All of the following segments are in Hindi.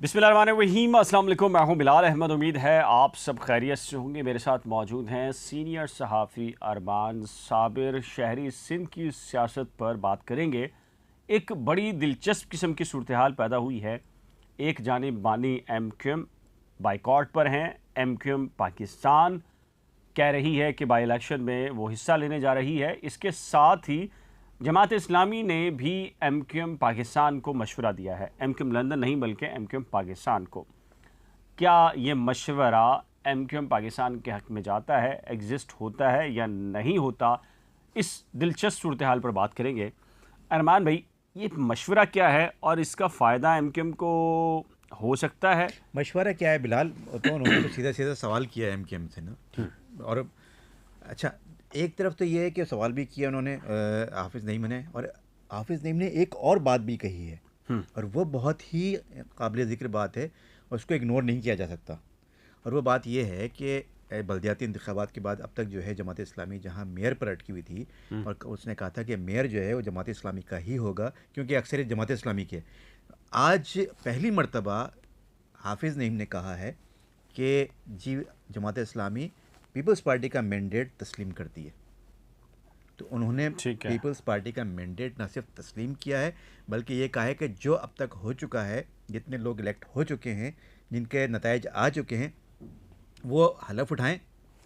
बिस्मिल्लाहिर्रहमानिर्रहीम, अस्सलाम वालेकुम। मैं हूं बिलाल अहमद। उम्मीद है आप सब खैरियत से होंगे। मेरे साथ मौजूद हैं सीनियर सहाफ़ी अरमान साबिर। शहरी सिंध की सियासत पर बात करेंगे। एक बड़ी दिलचस्प किस्म की सूरत हाल पैदा हुई है। एक जानिब बानी MQM बाइकॉट पर हैं। MQM पाकिस्तान कह रही है कि बाई इलेक्शन में वो हिस्सा लेने जा रही है। इसके साथ ही जमात इस्लामी ने भी MQM पाकिस्तान को मशवरा दिया है। MQM लंदन नहीं बल्कि MQM पाकिस्तान को। क्या ये मशवरा MQM पाकिस्तान के हक़ में जाता है, एग्जिस्ट होता है या नहीं होता? इस दिलचस्प सूरत हाल पर बात करेंगे। अरमान भाई, ये मशवरा क्या है और इसका फ़ायदा MQM को हो सकता है? मशवरा क्या है बिलाल? तो उन्होंने तो सीधा सीधा सवाल किया है MQM से ना। और अच्छा, एक तरफ तो ये है कि सवाल भी किया उन्होंने हाफिज़ नईम ने, और हाफिज़ नईम ने एक और बात भी कही है, और वो बहुत ही काबिल ज़िक्र बात है और उसको इग्नोर नहीं किया जा सकता। और वो बात ये है कि बल्दियाती इंतखाबात के बाद अब तक जो है जमात इस्लामी जहाँ मेयर पर अटकी हुई थी, और उसने कहा था कि मेयर जो है वो जमात इस्लामी का ही होगा क्योंकि अक्सर जमात इस्लामी के। आज पहली मर्तबा हाफिज़ नईम ने कहा है कि जी जमात इस्लामी पीपल्स पार्टी का मैंडेट तस्लीम करती है। तो उन्होंने ठीक है। पीपल्स पार्टी का मैंडेट न सिर्फ तस्लीम किया है बल्कि ये कहा है कि जो अब तक हो चुका है, जितने लोग इलेक्ट हो चुके हैं, जिनके नताइज आ चुके हैं, वो हलफ उठाएं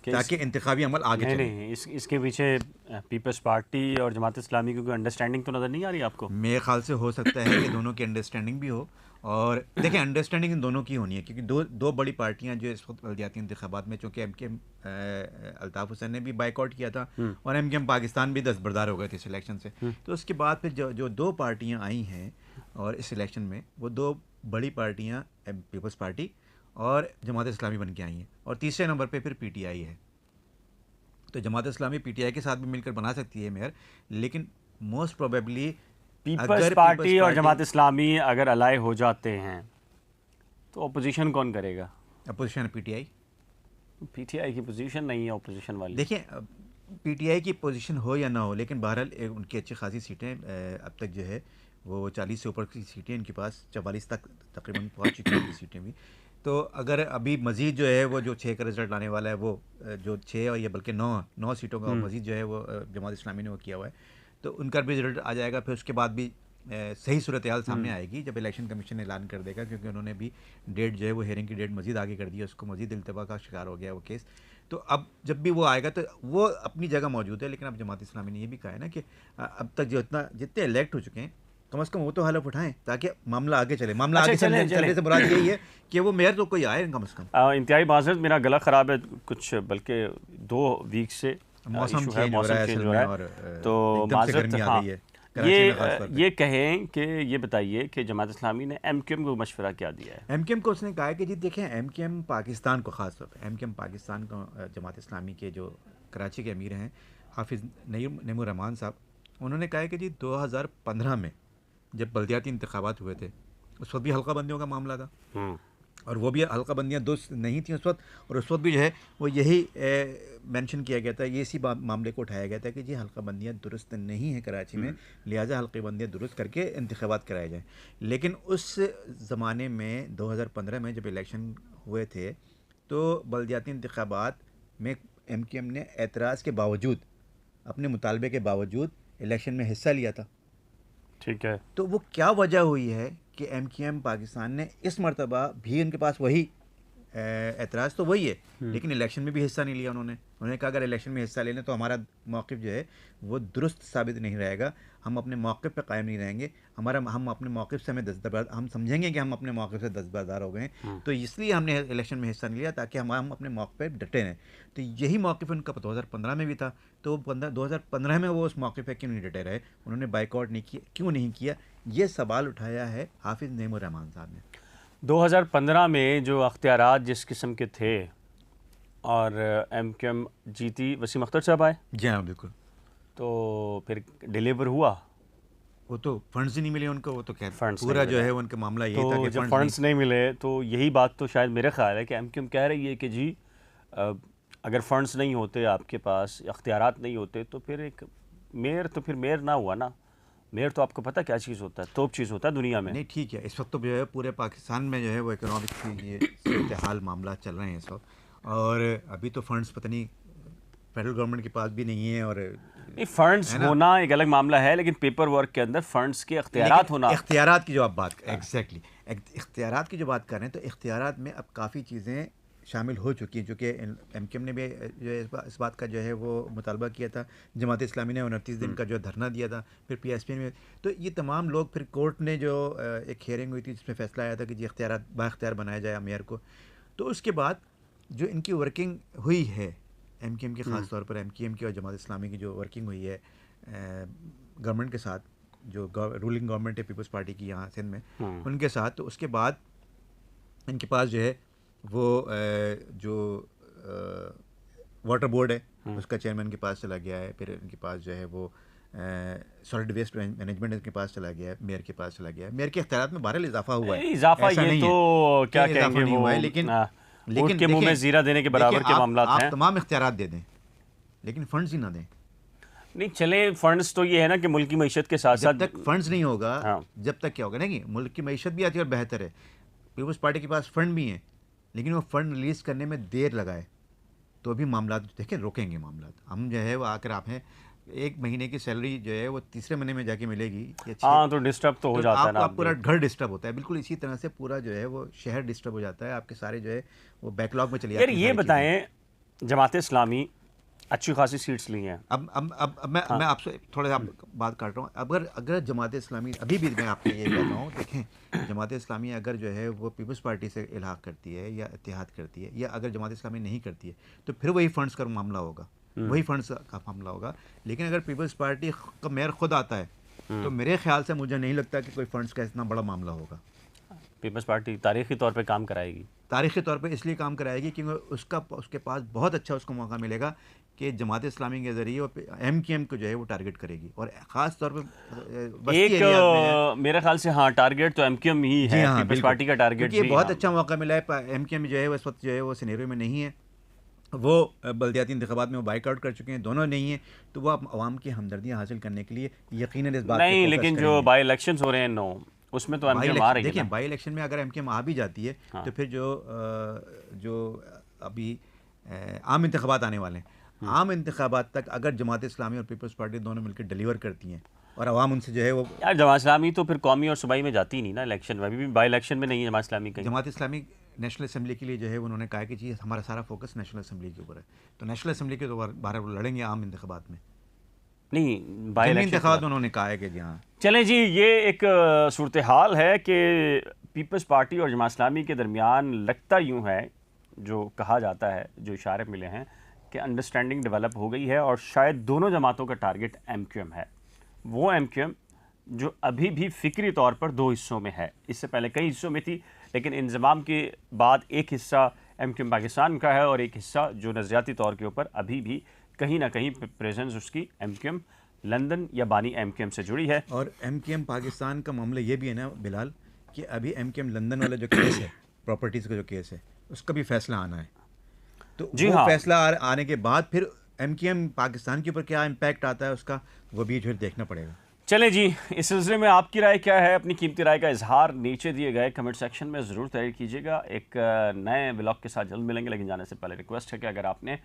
ताकि इंतखाबी अमल आगे चले। नहीं, इसके पीछे पीपल्स पार्टी और जमात इस्लामी की कोई अंडरस्टैंडिंग तो नज़र नहीं आ रही आपको? मेरे ख्याल से हो सकता है कि दोनों की अंडरस्टैंडिंग भी हो। और देखिए, अंडरस्टैंडिंग इन दोनों की होनी है क्योंकि दो बड़ी पार्टियां जो इस वक्त बल्दियाती इंतखाबात में, चूँकि MQM अल्ताफ़ हुसैन ने भी बाइकआउट किया था और MQM पाकिस्तान भी दस्तबरदार हो गए थे इस इलेक्शन से। तो उसके बाद फिर जो दो पार्टियां आई हैं और इस इलेक्शन में, वो दो बड़ी पार्टियां पीपल्स पार्टी और जमात इस्लामी बन के आई हैं, और तीसरे नंबर पर फिर PTI है। तो जमात इस्लामी PTI के साथ भी मिलकर बना सकती है मेयर, लेकिन मोस्ट प्रोबेबली पीपल्स पार्टी और जमात इस्लामी अगर अलाई हो जाते हैं तो अपोजिशन कौन करेगा? Opposition PTI। PTI की पोजीशन नहीं है अपोजिशन वाली। देखिए, PTI की पोजीशन हो या ना हो, लेकिन बहरहाल उनकी अच्छी खासी सीटें अब तक जो है वो 40 से ऊपर की सीटें इनके पास, 44 तक तकरीबन पहुंच चुकी हैं सीटें भी। तो अगर अभी मज़ीद जो है वो जो 6 का रिजल्ट आने वाला है, वो जो 6 और ये बल्कि 9 सीटों का मज़ीद जो है वो जमात इस्लामी ने वो किया हुआ है, तो उनका भी रिजल्ट आ जाएगा। फिर उसके बाद भी सही सूरत हाल सामने आएगी जब इलेक्शन कमीशन ऐलान कर देगा, क्योंकि उन्होंने भी डेट जो है वो हेयरिंग की डेट मज़ीद आगे कर दी है, उसको मज़ीद इल्तबा का शिकार हो गया वो केस। तो अब जब भी वो आएगा तो वो अपनी जगह मौजूद है, लेकिन अब जमात इस्लामी ने ये भी कहा है ना कि अब तक जितने इलेक्ट हो चुके हैं, कम से कम वो तो हलफ उठाएं ताकि मामला आगे चले। मामला आगे चलने से मुराद यही है कि वो मेयर तो कोई आए कम से कम। इंतहाई माजरत, मेरा गला ख़राब है कुछ, बल्कि 2 वीक से मौसम चेंज हो रहा है और तो माजरत आ गई है। ये कहें कि ये बताइए कि जमात इस्लामी ने MQM को मशवरा क्या दिया है? MQM को उसने कहा है कि जी देखें, MQM पाकिस्तान को, ख़ास तौर पर MQM पाकिस्तान को, जमात इस्लामी के जो कराची के अमीर हैं हाफिज़ नईम रहमान साहब, उन्होंने कहा है कि जी 2015 में जब बल्दियाती इंतखाबात हुए थे, उस वक्त भी हल्का बंदियों का मामला था, और वो भी हल्का बंदियाँ दुरुस्त नहीं थी उस वक्त, और उस वक्त भी जो है वो यही मेंशन किया गया था, ये इसी मामले को उठाया गया था कि जी हल्का बंदियाँ दुरुस्त नहीं हैं कराची में, लिहाजा हल्की बंदियाँ दुरुस्त करके इंतखाबात कराए जाएँ। लेकिन उस ज़माने में 2015 में जब इलेक्शन हुए थे, तो बल्दियाती इंतखाबात में MQM ने एतराज़ के बावजूद, अपने मुतालबे के बावजूद इलेक्शन में हिस्सा लिया था। ठीक है। तो वो क्या वजह हुई है कि MQM पाकिस्तान ने इस मर्तबा भी, उनके पास वही एतराज़ तो वही है, लेकिन इलेक्शन में भी हिस्सा नहीं लिया। उन्होंने कहा अगर इलेक्शन में हिस्सा ले लें तो हमारा मौक़िफ़ जो है वो दुरुस्त साबित नहीं रहेगा, हम अपने मौक़िफ़ पे कायम नहीं रहेंगे, हम अपने मौक़िफ़ से हम समझेंगे कि हम अपने मौक़िफ़ से दस्तबरदार हो गए हैं, तो इसलिए हमने इलेक्शन में हिस्सा नहीं लिया ताकि हम अपने मौक़िफ़ पे डटे रहें। तो यही मौक़िफ़ उनका 2015 में भी था, तो 2015 में वो उस मौक़िफ़ पे क्यों नहीं डटे रहे, उन्होंने बाइकआउट नहीं किया, क्यों नहीं किया? ये सवाल उठाया है हाफिज़ नईम रहमान साहब ने। 2015 में जो अख्तियारात जिस किस्म के थे और MQM जीती, वसीम अख्तर साहब आए। जी हाँ, बिल्कुल। तो फिर डिलीवर हुआ? वो तो फंड्स ही नहीं मिले उनको, वो तो खैर फंड्स पूरा जो है उनका मामला यही था कि जब फंड्स नहीं मिले तो यही बात तो शायद मेरे ख्याल है कि MQM कह रही है कि जी अगर फंड्स नहीं होते आपके पास, अख्तियारात नहीं होते, तो फिर एक मेयर तो फिर मेयर ना हुआ ना, मेयर तो आपको पता क्या चीज़ होता है, तोप चीज़ होता है दुनिया में। नहीं ठीक है, इस वक्त तो जो है पूरे पाकिस्तान में जो है वो इकोनॉमिक की ये सूरत हाल मामला चल रहे हैं इस वक्त, और अभी तो फंड्स पता नहीं फेडरल गवर्नमेंट के पास भी नहीं है, और नहीं, फंड्स है ना। होना एक अलग मामला है, लेकिन पेपर वर्क के अंदर फंड्स के अख्तियारात होना। इख्तियारात की जो आप बात एग्जैक्टली इख्तियारात की जो बात कर रहे हैं, तो इख्तियारात में अब काफ़ी चीज़ें शामिल हो चुकी हैं, जो कि एमकेएम ने भी जो है इस बात का जो है वो मुतालबा किया था, जमात इस्लामी ने 29 दिन का जो धरना दिया था, फिर पीएसपी में, तो ये तमाम लोग, फिर कोर्ट ने जो एक हियरिंग हुई थी जिसमें फैसला आया था कि जी इख्तियारात बाख्तियार बनाया जाए मेयर को। तो उसके बाद जो इनकी वर्किंग हुई है एमकेएम की, ख़ास तौर पर एमकेएम की और जमात इस्लामी की जो वर्किंग हुई है गवर्नमेंट के साथ, जो रूलिंग गवर्नमेंट है पीपल्स पार्टी की यहाँ सिंध में, उनके साथ, तो उसके बाद इनके पास जो है वो जो वाटर बोर्ड है उसका चेयरमैन के पास चला गया है, फिर इनके पास जो है वो सॉलिड वेस्ट मैनेजमेंट इनके पास चला गया है, मेयर के पास चला गया है। मेयर के इख्तियारात में बहरहाल इजाफा हुआ है, इजाफा ऐसा ये नहीं तो है क्या कि इजाफा कहेंगे नहीं वो, हुआ है, लेकिन ऊँट के मुंह में जीरा देने के बराबर के मामलात आप हैं। तमाम इख्तियारात दे दें लेकिन फंड्स ही ना दें। नहीं चले, फंड्स तो ये है ना कि मुल्क की मईशत के साथ जब साथ तक फंड्स नहीं होगा, हाँ। जब तक क्या होगा ना कि मुल्क की मईशत भी आती है और बेहतर है, पीपल्स पार्टी के पास फंड भी हैं, लेकिन वो फंड रिलीज़ करने में देर लगाए तो भी मामला देखें रोकेंगे मामला। हम जो है वो आकर आप हैं, 1 महीने की सैलरी जो है वो तीसरे महीने में जाके मिलेगी, हाँ, तो डिस्टर्ब तो हो जाता है ना। आपका पूरा घर डिस्टर्ब होता है, बिल्कुल इसी तरह से पूरा जो है वो शहर डिस्टर्ब हो जाता है, आपके सारे जो है वो बैकलॉग में चली जाती यार है। ये बताएं, जमात इस्लामी अच्छी खासी सीट्स ली हैं। अब मैं आपसे थोड़ा सा बात काट रहा हूँ। अगर जमात इस्लामी, अभी भी मैं आपको ये कहता हूँ, देखें जमात इस्लामी अगर जो है वो पीपल्स पार्टी से इल्हाक करती है या इत्तेहाद करती है, या अगर जमात इस्लामी नहीं करती है, तो फिर वही फंड्स का मामला होगा, वही फंड्स का मामला होगा। लेकिन अगर पीपल्स पार्टी का मेयर खुद आता है, तो मेरे ख्याल से मुझे नहीं लगता कि कोई फंड्स का इतना बड़ा मामला होगा। पीपल्स पार्टी तारीखी तौर पे काम कराएगी। तारीखी तौर पे इसलिए काम कराएगी क्योंकि उसके पास बहुत अच्छा उसको मौका मिलेगा कि जमात इस्लामी के ज़रिए वो एमकेएम को जो है वो टारगेट करेगी, और ख़ास तौर पे एक मेरे ख्याल से हाँ, टारगेट तो एमकेएम ही है, पीपल्स पार्टी का टारगेट भी। बहुत अच्छा मौका मिला है, एमकेएम जो है इस वक्त जो है वो सिनेरियो में नहीं है, वो बल्दियाती इंतखाबात में वो बाइकआउट कर चुके हैं, दोनों नहीं हैं, तो वो अवाम की हमदर्दियाँ हासिल करने के लिए यकीनन इस बात नहीं, लेकिन जो बाई इलेक्शंस हो रहे हैं, नो, उसमें तो एमकेएम आ रही है। देखिए बाई इलेक्शन में अगर एमकेएम आ भी जाती है, तो फिर जो अभी आम इंतखाबात आने वाले हैं, आम इंतखाबात तक अगर जमात इस्लामी और पीपल्स पार्टी दोनों मिलकर डिलीवर करती हैं और अवाम उनसे जो है वो, यार जमात इस्लामी तो फिर कौमी और सूबाई में जाती नहीं ना इलेक्शन में, अभी भी बाई इलेक्शन में नहीं है जमात इस्लामी कहीं। जमात इस्लामी नेशनल असम्बली के लिए जो है उन्होंने कहा कि जी हमारा सारा फोकस नेशनल असम्बली के ऊपर है, तो नेशनल असम्बली के तो बाहर वो लड़ेंगे आम इंतखाबात में नहीं, बाई इलेक्शन इंतखाबात उन्होंने कहा है कि जी हाँ। चलें जी, ये एक सूरत हाल है कि पीपल्स पार्टी और जमात इस्लामी के दरमियान लगता यूँ है, जो कहा जाता है, जो इशारे मिले हैं कि अंडरस्टैंडिंग डेवलप हो गई है और शायद दोनों जमातों का टारगेट एमक्यूएम है। वो एमक्यूएम जो अभी भी फ़िक्री तौर पर 2 हिस्सों में है, इससे पहले कई हिस्सों में थी, लेकिन इंज़माम के बाद एक हिस्सा एमक्यूएम पाकिस्तान का है और एक हिस्सा जो नज़रियाती तौर के ऊपर अभी भी कहीं ना कहीं प्रेजेंस उसकी एमक्यूएम लंदन या बानी एमक्यूएम से जुड़ी है। और एमक्यूएम पाकिस्तान का मामला ये भी है ना बिलाल, कि अभी एमक्यूएम लंदन वाला जो केस है, प्रॉपर्टीज़ का जो केस है, उसका भी फैसला आना है, तो जी वो हाँ, फैसला आने के बाद फिर एमक्यूएम पाकिस्तान के ऊपर क्या इम्पैक्ट आता है उसका, वो भी फिर देखना पड़ेगा। चलें जी, इस सिलसिले में आपकी राय क्या है? अपनी कीमती राय का इजहार नीचे दिए गए कमेंट सेक्शन में ज़रूर तहरीर कीजिएगा। एक नए व्लॉग के साथ जल्द मिलेंगे, लेकिन जाने से पहले रिक्वेस्ट है कि अगर आपने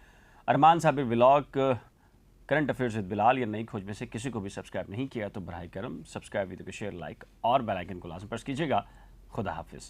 Arman Sabir vlog current affairs with Bilal या नई खोज में से किसी को भी सब्सक्राइब नहीं किया तो बराए करम सब्सक्राइब, वीडियो को शेयर, लाइक और बेल आइकन को लाजम प्रेस कीजिएगा। खुदा हाफिज़।